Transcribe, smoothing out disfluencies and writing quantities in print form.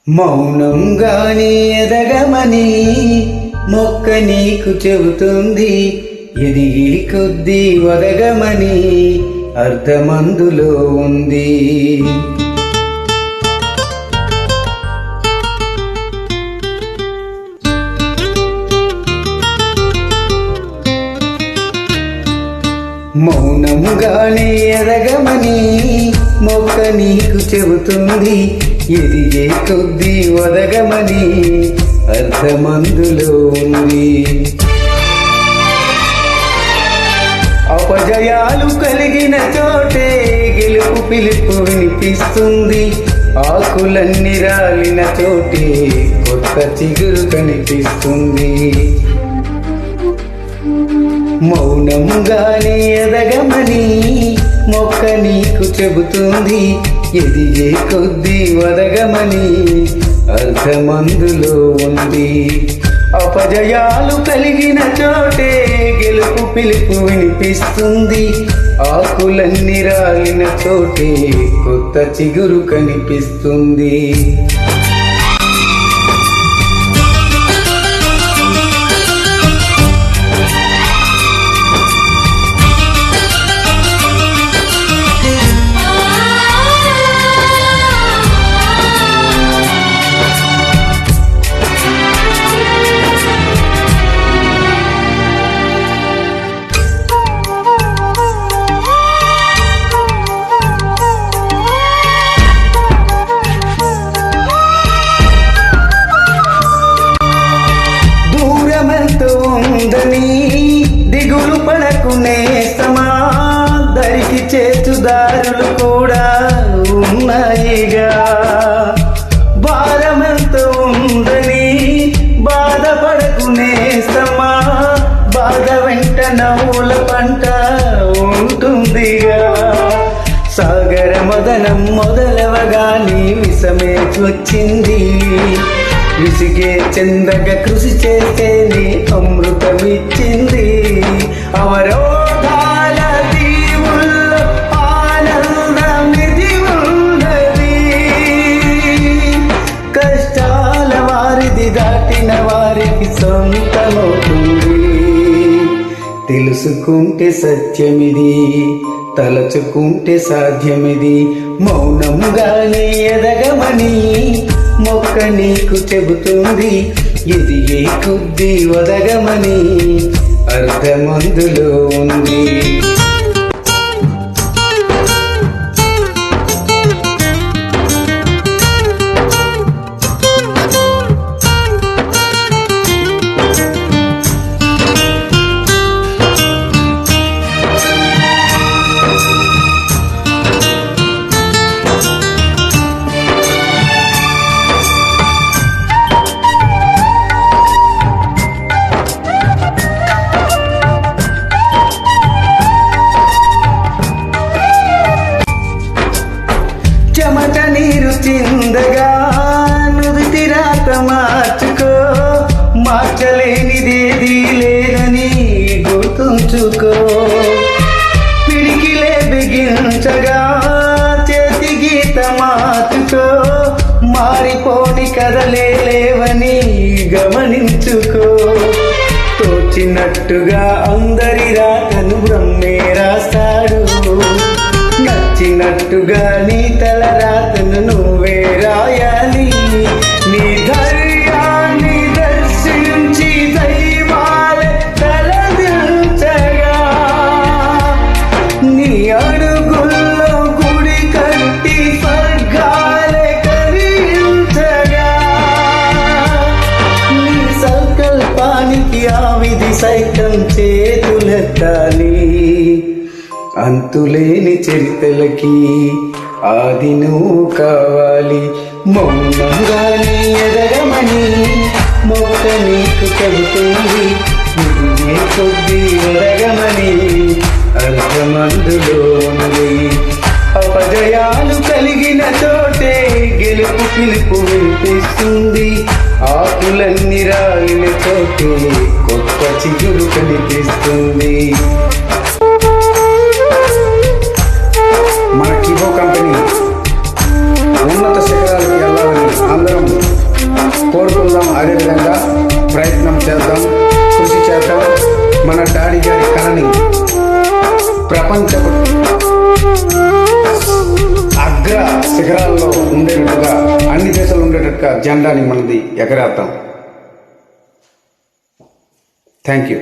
మౌనంగానే ఎదగమని మొక్క నీకు చెబుతుంది, ఎదిగి కొద్దీ ఒదగమని అర్థమందులో ఉంది. మౌనంగానే ఎదగమని మొక్క నీకు చెబుతుంది, ఎదిగే కొద్దీ ఒదగమని అర్థమందులో ఉంది. అపజయాలు కలిగిన చోటే గెలుపు పిలుపు వినిపిస్తుంది, ఆకులన్నీ రాలిన చోటే కొత్త చిగురు కనిపిస్తుంది. మౌనంగానే ఎదగమని మొక్క నీకు చెబుతుంది, ఎదిగే కొద్దీ ఒదగమని అర్థమందులో ఉంది. అపజయాలు కలిగిన చోటే గెలుపు పిలుపు వినిపిస్తుంది, ఆకులన్నీ రాలిన చోటే కొత్త చిగురు కనిపిస్తుంది. దిగులు పడకునేస్తమా, దరికి చేతుదారులు కూడా ఉన్నాయిగా. భారమెంత ఉందని బాధపడకునేస్తమా, బాధ వెంట నవ్వుల పంట ఉంటుందిగా. సాగర మదనం మొదలవగానే విషమే వచ్చింది, విసిగే చెందగా కృషి చేస్తేనే అమృతమిచ్చింది. అవరోధాల దీవుల్లో ఆనందమిది ఉన్నది, కష్టాల వారిది దాటిన వారికి సొంతమవుతుంది. తెలుసుకుంటే సత్యమిది, తలచుకుంటే సాధ్యమిది. మౌనంగానే ఎదగమని మొక్క నీకు చెబుతుంది, ఎదిగే కొద్దీ ఒదగమని అర్థమందులో ఉంది. చెమట నీరు చిందగా నుదుటి రాత మార్చుకో, మార్చలేనిదేదీ లేదని గుర్తుంచుకో. పిడికిలే బిగించగా చేతి గీత మార్చుకో, మారిపోని కదలే లేవని గమనించుకో. తోచినట్టుగా అందరి రాతను బ్రహ్మే రాస్తాడు, నచ్చినట్టుగా నీ తల రాతను నువ్వే రాయాలి. నీ ధైర్యాన్ని దర్శించి దైవాలే తలదించగా, నీ అడుగుల్లో గుడి కట్టి స్వర్గాలే కరించగా, నీ సంకల్పానికి ఆ విధి సైతం చేతులెత్తాలి. అంతులేని చరితలకి ఆది నువ్వు కావాలి. మౌనంగానే ఎదగమని మొక్క నీకు చెబుతుంది, ఎదిగే కొద్దీ ఒదగమని అర్థమందులో ఉంది. అపజయాలు కలిగిన చోటే గెలుపు పిలుపు వినిపిస్తుంది, ఆకులన్నీ రాలిన చోటే కొత్త చిగురు కనిపిస్తుంది. మన కీబో కంపెనీ ఉన్నత శిఖరాలకు వెళ్ళాలని అందరం కోరుకుందాం. అదేవిధంగా ప్రయత్నం చేద్దాం, కృషి చేద్దాం. మన డాడీ గారి కళని ప్రపంచ అగ్ర శిఖరాల్లో ఉండేటట్టుగా, అన్ని దేశాలు ఉండేటట్టుగా జెండాని మనది ఎగరేద్దాం. Thank you.